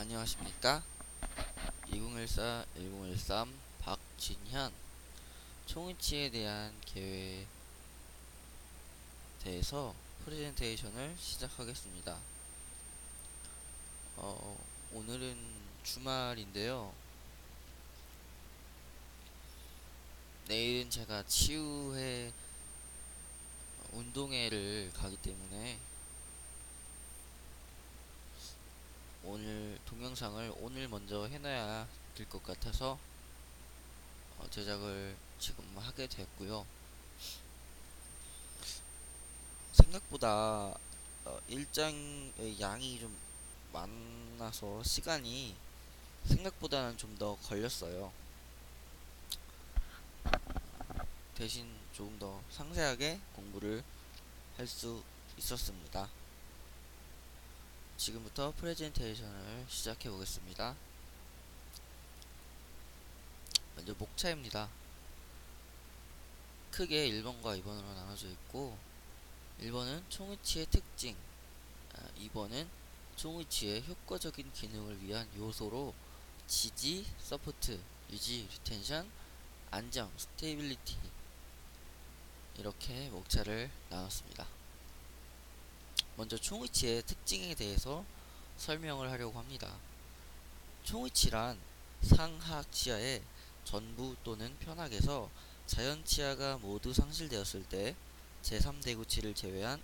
안녕하십니까? 2014-1013 박진현. 총위치에 대한 계획에 대해서 프레젠테이션을 시작하겠습니다. 오늘은 주말인데요. 내일은 제가 치유회 운동회를 가기 때문에 오늘 동영상을 오늘 먼저 해놔야 될 것 같아서 제작을 지금 하게 됐고요. 생각보다 일정의 양이 좀 많아서 시간이 생각보다는 좀 더 걸렸어요. 대신 조금 더 상세하게 공부를 할 수 있었습니다. 지금부터 프레젠테이션을 시작해 보겠습니다. 먼저 목차입니다. 크게 1번과 2번으로 나눠져 있고, 1번은 총위치의 특징, 2번은 총위치의 효과적인 기능을 위한 요소로 지지, 서포트, 유지, 리텐션, 안정, 스테이빌리티 이렇게 목차를 나눴습니다. 먼저 총위치의 특징에 대해서 설명을 하려고 합니다. 총위치란 상하악 치아의 전부 또는 편악에서 자연 치아가 모두 상실되었을 때 제3대구치를 제외한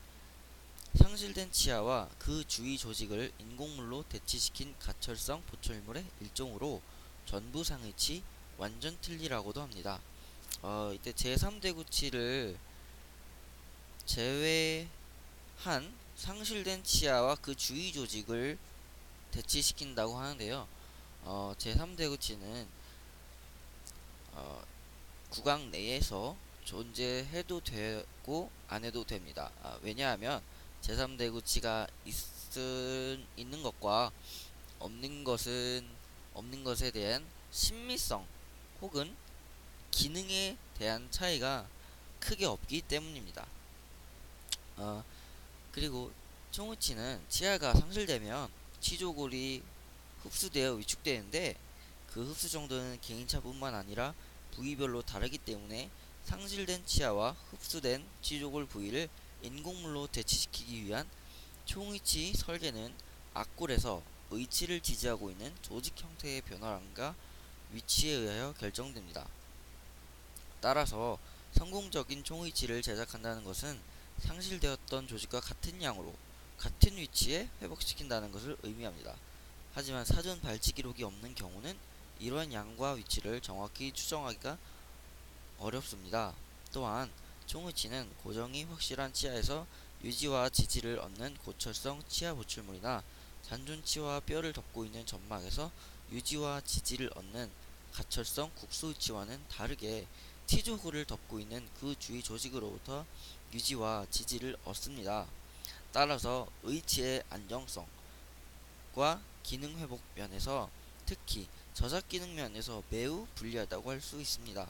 상실된 치아와 그 주위 조직을 인공물로 대치시킨 가철성 보철물의 일종으로 전부 상위치, 완전 틀니라고도 합니다. 이때 제3대구치를 제외한 상실된 치아와 그 주위 조직을 대치시킨다고 하는데요. 제3대구치는 구강 내에서 존재해도 되고 안 해도 됩니다. 왜냐하면 제3대구치가 있는 것과 없는 것에 대한 신미성 혹은 기능에 대한 차이가 크게 없기 때문입니다. 그리고 총우치는 치아가 상실되면 치조골이 흡수되어 위축되는데 그 흡수 정도는 개인차뿐만 아니라 부위별로 다르기 때문에 상실된 치아와 흡수된 치조골 부위를 인공물로 대치시키기 위한 총위치 설계는 악골에서 의치를 지지하고 있는 조직 형태의 변화량과 위치에 의하여 결정됩니다. 따라서 성공적인 총위치를 제작한다는 것은 상실되었던 조직과 같은 양으로 같은 위치에 회복시킨다는 것을 의미합니다. 하지만 사전 발치 기록이 없는 경우는 이러한 양과 위치를 정확히 추정하기가 어렵습니다. 또한 총위치는 고정이 확실한 치아에서 유지와 지지를 얻는 고철성 치아 보출물이나 잔존치와 뼈를 덮고 있는 점막에서 유지와 지지를 얻는 가철성 국소위치와는 다르게 T조골을 덮고 있는 그 주위 조직으로부터 유지와 지지를 얻습니다. 따라서 의치의 안정성과 기능 회복 면에서 특히 저작 기능 면에서 매우 불리하다고 할 수 있습니다.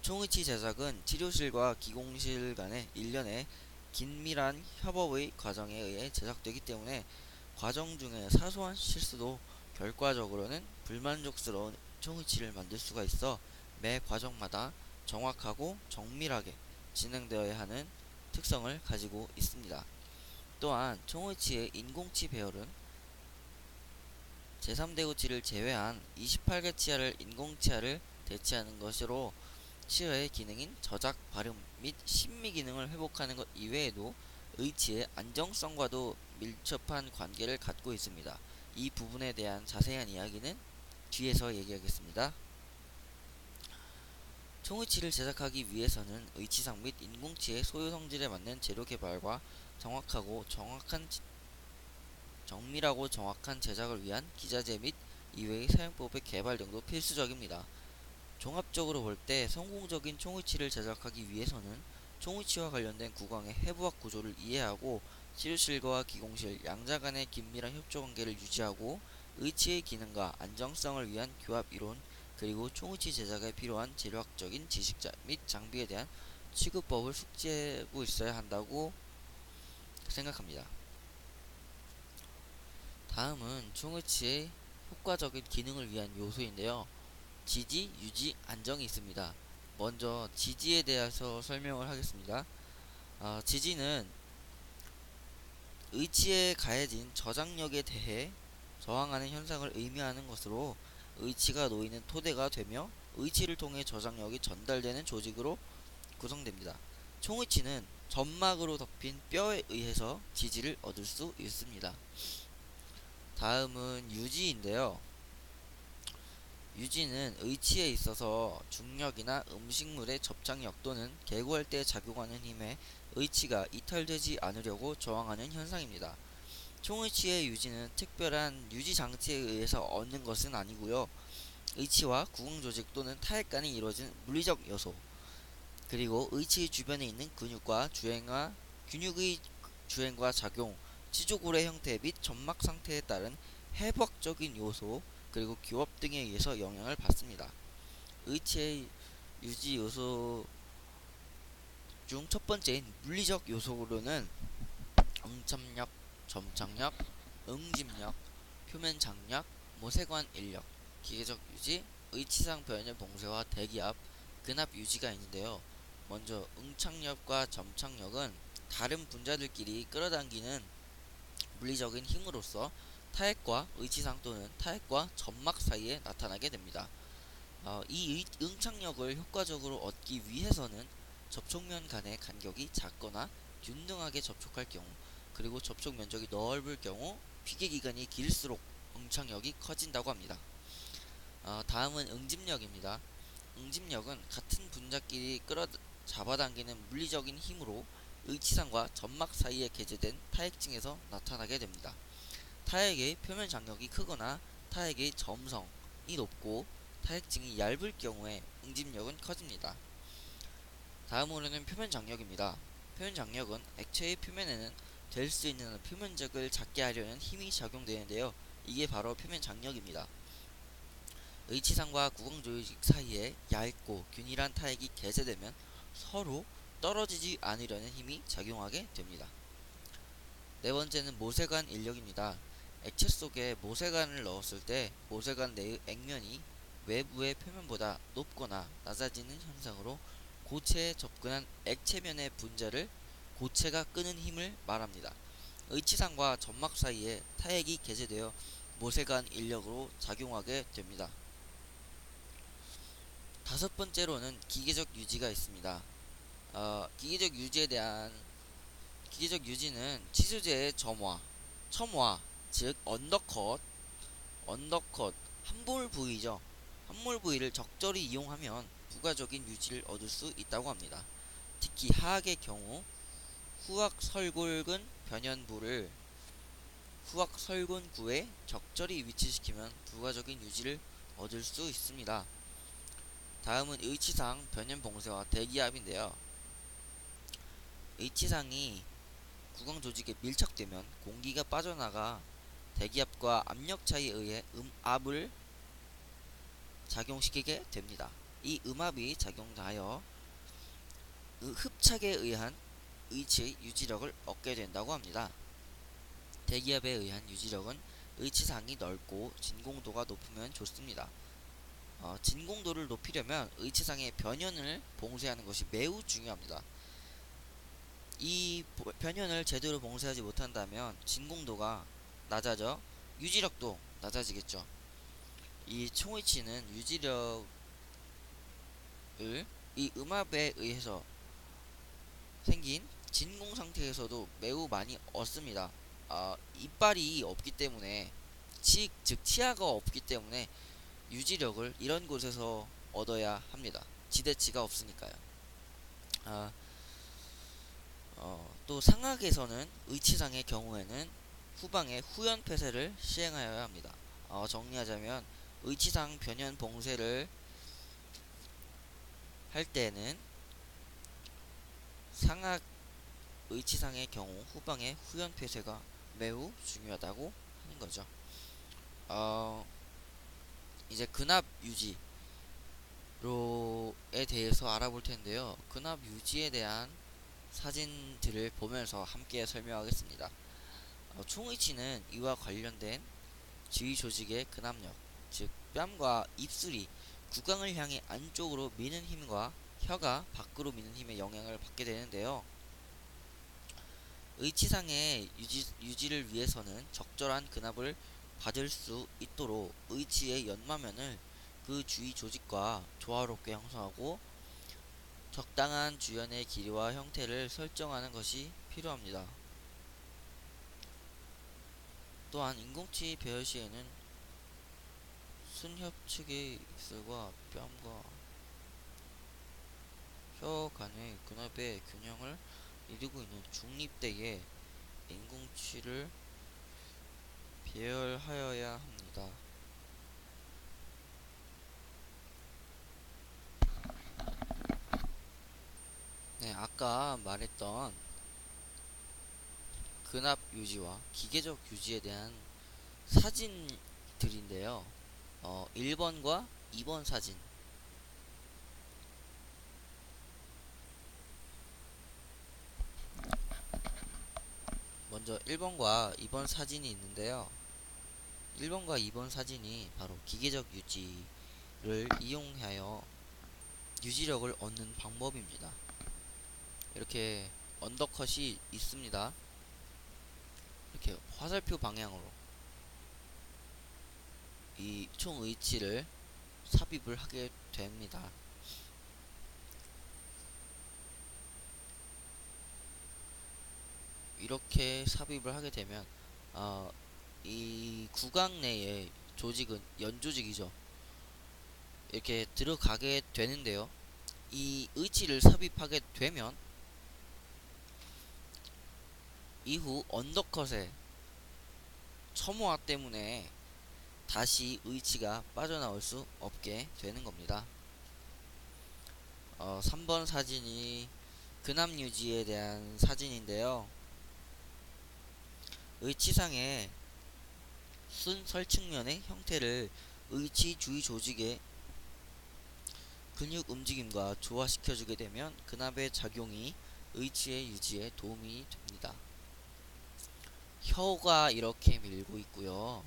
총의치 제작은 치료실과 기공실 간의 일련의 긴밀한 협업의 과정에 의해 제작되기 때문에 과정 중에 사소한 실수도 결과적으로는 불만족스러운 총의치를 만들 수가 있어 매 과정마다 정확하고 정밀하게 진행되어야 하는 특성을 가지고 있습니다. 또한 총의치의 인공치 배열은 제3대구치를 제외한 28개 치아를 인공치아를 대체하는 것으로 치아의 기능인 저작, 발음 및 심미 기능을 회복하는 것 이외에도 의치의 안정성과도 밀접한 관계를 갖고 있습니다. 이 부분에 대한 자세한 이야기는 뒤에서 얘기하겠습니다. 총의치를 제작하기 위해서는 의치상 및 인공치의 소유 성질에 맞는 재료 개발과 정밀하고 정확한 제작을 위한 기자재 및 이외의 사용법의 개발 등도 필수적입니다. 종합적으로 볼 때 성공적인 총의치를 제작하기 위해서는 총의치와 관련된 구강의 해부학 구조를 이해하고 치료실과 기공실 양자 간의 긴밀한 협조 관계를 유지하고 의치의 기능과 안정성을 위한 교합 이론 그리고 총의치 제작에 필요한 재료학적인 지식 및 장비에 대한 취급법을 숙지하고 있어야 한다고 생각합니다. 다음은 총의치의 효과적인 기능을 위한 요소인데요. 지지, 유지, 안정이 있습니다. 먼저 지지에 대해서 설명을 하겠습니다. 지지는 의치에 가해진 저장력에 대해 저항하는 현상을 의미하는 것으로 의치가 놓이는 토대가 되며 의치를 통해 저장력이 전달되는 조직으로 구성됩니다. 총의치는 점막으로 덮인 뼈에 의해서 지지를 얻을 수 있습니다. 다음은 유지인데요. 유지는 의치에 있어서 중력이나 음식물의 접착력 또는 개고할 때 작용하는 힘에 의치가 이탈되지 않으려고 저항하는 현상입니다. 총의치의 유지는 특별한 유지 장치에 의해서 얻는 것은 아니고요. 의치와 구강조직 또는 타액 간에 이루어진 물리적 요소, 그리고 의치 주변에 있는 근육의 주행과 작용, 치조골의 형태 및 점막 상태에 따른 해부학적인 요소, 그리고 교합 등에 의해서 영향을 받습니다. 의치의 유지 요소 중 첫 번째인 물리적 요소로는 응착력, 점착력, 응집력, 표면 장력, 모세관 인력, 기계적 유지, 의치상 변형 봉쇄와 대기압, 근압 유지가 있는데요. 먼저 응착력과 점착력은 다른 분자들끼리 끌어당기는 물리적인 힘으로써 타액과 의치상 또는 타액과 점막 사이에 나타나게 됩니다. 이 응착력을 효과적으로 얻기 위해서는 접촉면 간의 간격이 작거나 균등하게 접촉할 경우, 그리고 접촉 면적이 넓을 경우 피계 기간이 길수록 응착력이 커진다고 합니다. 다음은 응집력입니다. 응집력은 같은 분자끼리 잡아당기는 물리적인 힘으로 의치상과 점막 사이에 개재된 타액층에서 나타나게 됩니다. 타액의 표면 장력이 크거나 타액의 점성이 높고 타액층이 얇을 경우에 응집력은 커집니다. 다음으로는 표면 장력입니다. 표면 장력은 액체의 표면에는 될 수 있는 표면적을 작게 하려는 힘이 작용되는데요. 이게 바로 표면 장력입니다. 의치상과 구강조직 사이에 얇고 균일한 타액이 개재되면 서로 떨어지지 않으려는 힘이 작용하게 됩니다. 네 번째는 모세관 인력입니다. 액체 속에 모세관을 넣었을 때 모세관 내의 액면이 외부의 표면보다 높거나 낮아지는 현상으로 고체에 접근한 액체면의 분자를 고체가 끄는 힘을 말합니다. 의치상과 점막 사이에 타액이 개재되어 모세관 인력으로 작용하게 됩니다. 다섯 번째로는 기계적 유지가 있습니다. 기계적 유지는 치수제의 첨화, 즉 언더컷, 함몰 부위죠. 함몰 부위를 적절히 이용하면 부가적인 유지를 얻을 수 있다고 합니다. 특히 하악의 경우 후악설골근 변연부를 후악설근구에 적절히 위치시키면 부가적인 유지를 얻을 수 있습니다. 다음은 의치상 변연봉쇄와 대기압인데요. 의치상이 구강 조직에 밀착되면 공기가 빠져나가 대기압과 압력 차이에 의해 음압을 작용시키게 됩니다. 이 음압이 작용하여 흡착에 의한 의치의 유지력을 얻게 된다고 합니다. 대기압에 의한 유지력은 의치상이 넓고 진공도가 높으면 좋습니다. 진공도를 높이려면 의치상의 변연을 봉쇄하는 것이 매우 중요합니다. 이 변연을 제대로 봉쇄하지 못한다면 진공도가 낮아져 유지력도 낮아지겠죠. 이 총의치는 유지력을 이 음압에 의해서 생긴 진공 상태에서도 매우 많이 얻습니다. 이빨이 없기 때문에 즉 치아가 없기 때문에 유지력을 이런 곳에서 얻어야 합니다. 지대치가 없으니까요. 또 상악에서는 의치상의 경우에는 후방에 후연 폐쇄를 시행하여야 합니다. 정리하자면 의치상 변연 봉쇄를 할 때는 상악 의치상의 경우 후방의 후연 폐쇄가 매우 중요하다고 하는 거죠. 이제 근압 유지로에 대해서 알아볼 텐데요. 근압 유지에 대한 사진들을 보면서 함께 설명하겠습니다. 총의치는 이와 관련된 지위 조직의 근압력, 즉 뺨과 입술이 구강을 향해 안쪽으로 미는 힘과 혀가 밖으로 미는 힘의 영향을 받게 되는데요. 의치상의 유지를 위해서는 적절한 근압을 받을 수 있도록 의치의 연마면을 그 주위 조직과 조화롭게 형성하고 적당한 주연의 길이와 형태를 설정하는 것이 필요합니다. 또한 인공치 배열 시에는 순협 측의 입술과 뺨과 혀 간의 근압의 균형을 이루고 있는 중립대에 인공치를 배열하여야 합니다. 네, 아까 말했던 근압 유지와 기계적 유지에 대한 사진들인데요. 1번과 2번 사진. 먼저 1번과 2번 사진이 있는데요. 1번과 2번 사진이 바로 기계적 유지를 이용하여 유지력을 얻는 방법입니다. 이렇게 언더컷이 있습니다. 이렇게 화살표 방향으로 이 총 의치를 삽입을 하게 됩니다. 이렇게 삽입을 하게 되면 이 구강 내의 조직은 연조직이죠. 이렇게 들어가게 되는데요. 이 의치를 삽입하게 되면 이후 언더컷의 첨호화 때문에 다시 의치가 빠져나올 수 없게 되는 겁니다. 3번 사진이 근압 유지에 대한 사진인데요. 의치상의 순 설측면의 형태를 의치 주위 조직의 근육 움직임과 조화시켜주게 되면 근압의 작용이 의치의 유지에 도움이 됩니다. 혀가 이렇게 밀고 있고요.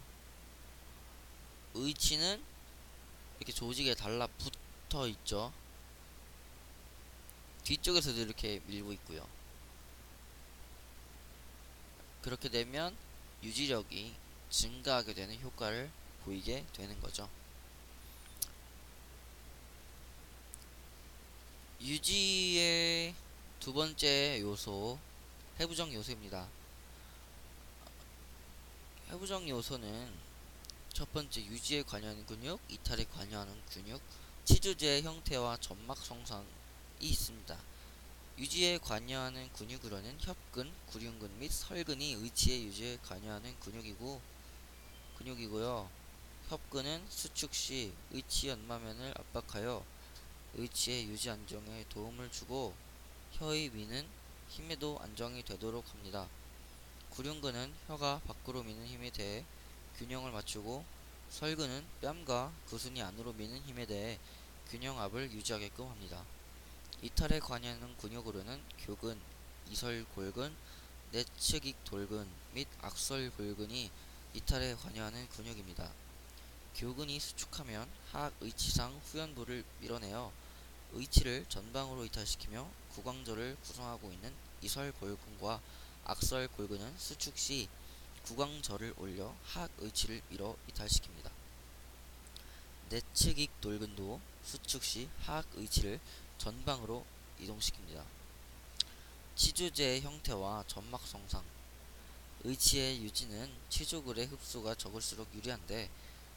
의치는 이렇게 조직에 달라붙어 있죠. 뒤쪽에서도 이렇게 밀고 있고요. 그렇게 되면 유지력이 증가하게 되는 효과를 보이게 되는 거죠. 유지의 두 번째 요소, 해부적 요소입니다. 해부적 요소는 첫 번째 유지에 관여하는 근육, 이탈에 관여하는 근육, 치주제의 형태와 점막 성상이 있습니다. 유지에 관여하는 근육으로는 협근, 구륜근 및 설근이 의치의 유지에 관여하는 근육이고요. 협근은 수축 시 의치 연마면을 압박하여 의치의 유지 안정에 도움을 주고 혀의 미는 힘에도 안정이 되도록 합니다. 구륜근은 혀가 밖으로 미는 힘에 대해 균형을 맞추고 설근은 뺨과 구순이 안으로 미는 힘에 대해 균형압을 유지하게끔 합니다. 이탈에 관여하는 근육으로는 교근, 이설골근, 내측익 돌근 및 악설골근이 이탈에 관여하는 근육입니다. 교근이 수축하면 하악 의치상 후연부를 밀어내어 의치를 전방으로 이탈시키며 구강절을 구성하고 있는 이설골근과 악설골근은 수축 시 구강절을 올려 하악 의치를 밀어 이탈시킵니다. 내측익 돌근도 수축 시 하악 의치를 전방으로 이동시킵니다. 치주제의 형태와 점막 성상. 의치의 유지는 치조골의 흡수가 적을수록 유리한데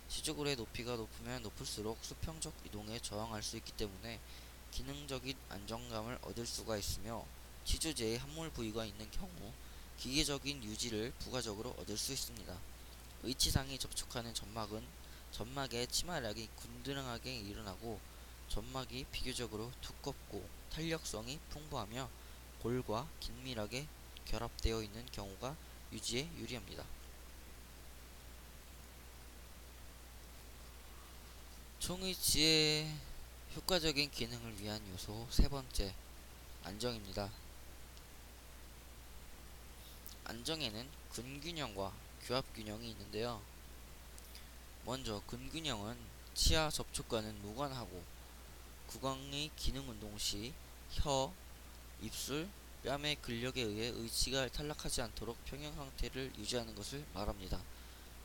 치조골의 높이가 높으면 높을수록 수평적 이동에 저항할 수 있기 때문에 기능적인 안정감을 얻을 수가 있으며 치조제의 함몰 부위가 있는 경우 기계적인 유지를 부가적으로 얻을 수 있습니다. 의치상이 접촉하는 점막은 점막의 치마락이 균등하게 일어나고 점막이 비교적으로 두껍고 탄력성이 풍부하며 골과 긴밀하게 결합되어 있는 경우가 유지에 유리합니다. 총의치의 효과적인 기능을 위한 요소 세 번째, 안정입니다. 안정에는 근균형과 규합균형이 있는데요. 먼저 근균형은 치아 접촉과는 무관하고 구강의 기능운동 시 혀, 입술, 뺨의 근력에 의해 의치가 탈락하지 않도록 평형 상태를 유지하는 것을 말합니다.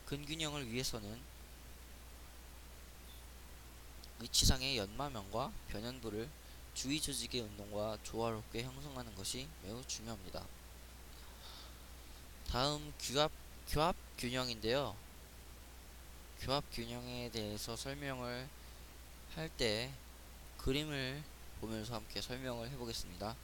근균형을 위해서는 의치상의 연마면과 변연부를 주위 조직의 운동과 조화롭게 형성하는 것이 매우 중요합니다. 다음 규합균형인데요. 규합균형에 대해서 설명을 할 때 그림을 보면서 함께 설명을 해보겠습니다.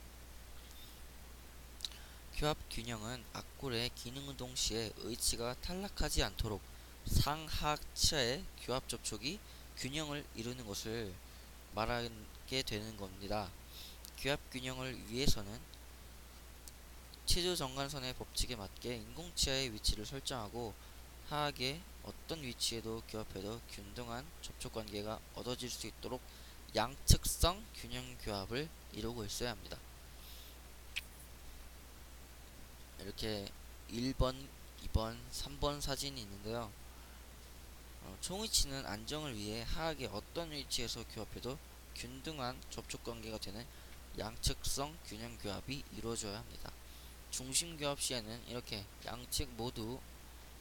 규합균형은 악골의 기능운동 시에 의치가 탈락하지 않도록 상하치아의 규합 접촉이 균형을 이루는 것을 말하게 되는 겁니다. 규합균형을 위해서는 치주정관선의 법칙에 맞게 인공치아의 위치를 설정하고 하악의 어떤 위치에도 규합해도 균등한 접촉관계가 얻어질 수 있도록 양측성 균형규합을 이루고 있어야 합니다. 이렇게 1번, 2번, 3번 사진이 있는데요. 총위치는 안정을 위해 하악의 어떤 위치에서 규합해도 균등한 접촉관계가 되는 양측성 균형규합이 이루어져야 합니다. 중심규합 시에는 이렇게 양측 모두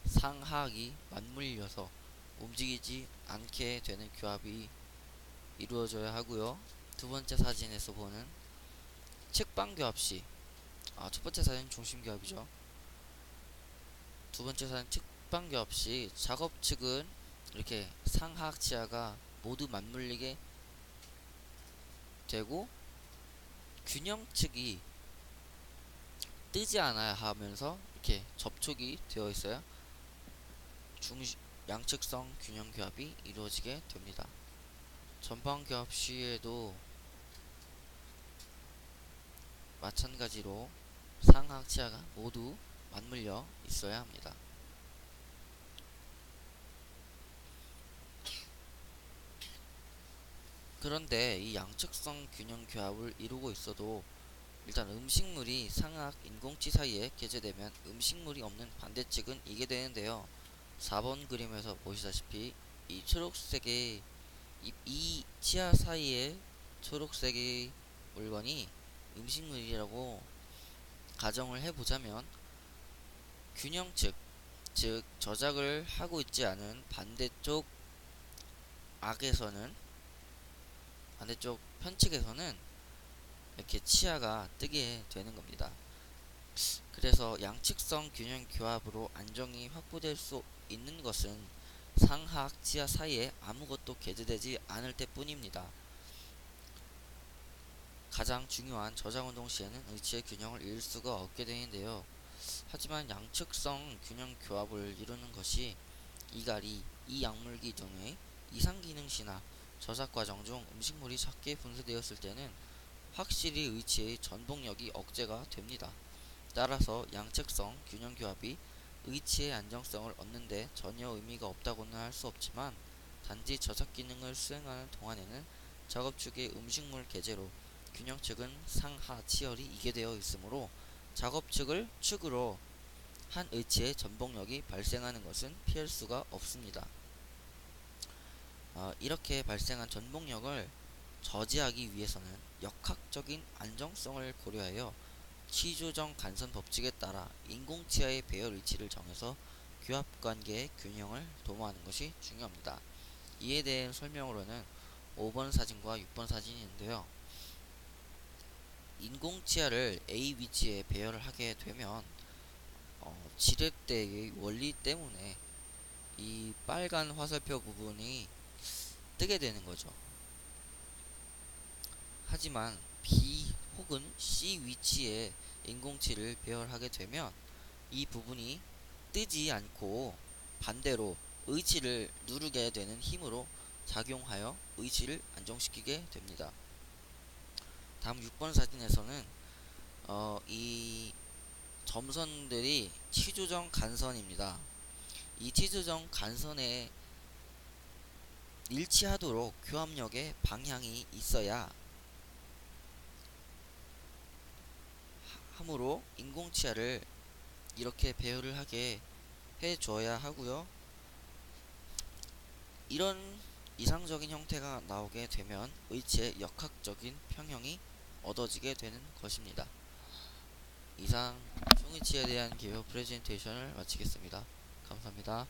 상하악이 맞물려서 움직이지 않게 되는 규합이 이루어져야 하고요. 두 번째 사진에서 보는 측방규합 시, 첫 번째 사진 중심규합이죠. 두 번째 사진 측방규합 시 작업 측은 이렇게 상하악 치아가 모두 맞물리게 되고 균형 측이 뜨지 않아야 하면서 이렇게 접촉이 되어 있어야 양측성 균형 규합이 이루어지게 됩니다. 전방 규합 시에도 마찬가지로 상하악 치아가 모두 맞물려 있어야 합니다. 그런데 이 양측성 균형 규합을 이루고 있어도 일단 음식물이 상하악 인공치 사이에 개재되면 음식물이 없는 반대측은 이게 되는데요. 4번 그림에서 보시다시피 이 초록색의 이 치아 사이에 초록색의 물건이 음식물이라고 가정을 해보자면 균형측, 즉 저작을 하고 있지 않은 반대쪽 반대쪽 편측에서는 이렇게 치아가 뜨게 되는 겁니다. 그래서 양측성 균형 규합으로 안정이 확보될 수 있는 것은 상하악 치아 사이에 아무것도 개재되지 않을 때뿐입니다. 가장 중요한 저장운동 시에는 의치의 균형을 잃을 수가 없게 되는데요. 하지만 양측성 균형 규합을 이루는 것이 이갈이, 이약물기 등의 이상기능 시나 저작 과정 중 음식물이 작게 분쇄되었을 때는 확실히 의치의 전복력이 억제가 됩니다. 따라서 양측성 균형 규합이 의치의 안정성을 얻는데 전혀 의미가 없다고는 할 수 없지만 단지 저작 기능을 수행하는 동안에는 작업 측의 음식물 개재로 균형 측은 상하 치열이 이게 되어 있으므로 작업 측을 축으로 한 의치의 전복력이 발생하는 것은 피할 수가 없습니다. 이렇게 발생한 전복력을 저지하기 위해서는 역학적인 안정성을 고려하여 치조정 간선 법칙에 따라 인공치아의 배열 위치를 정해서 규합관계의 균형을 도모하는 것이 중요합니다. 이에 대한 설명으로는 5번 사진과 6번 사진이 있는데요. 인공치아를 A 위치에 배열을 하게 되면 지렛대의 원리 때문에 이 빨간 화살표 부분이 뜨게 되는 거죠. 하지만 B 혹은 C 위치에 인공치를 배열하게 되면 이 부분이 뜨지 않고 반대로 의치를 누르게 되는 힘으로 작용하여 의치를 안정시키게 됩니다. 다음 6번 사진에서는 이 점선들이 치조정 간선입니다. 이 치조정 간선에 일치하도록 교합력의 방향이 있어야 하므로 인공치아를 이렇게 배열을 하게 해줘야 하고요. 이런 이상적인 형태가 나오게 되면 의치의 역학적인 평형이 얻어지게 되는 것입니다. 이상 총의치에 대한 개요 프레젠테이션을 마치겠습니다. 감사합니다.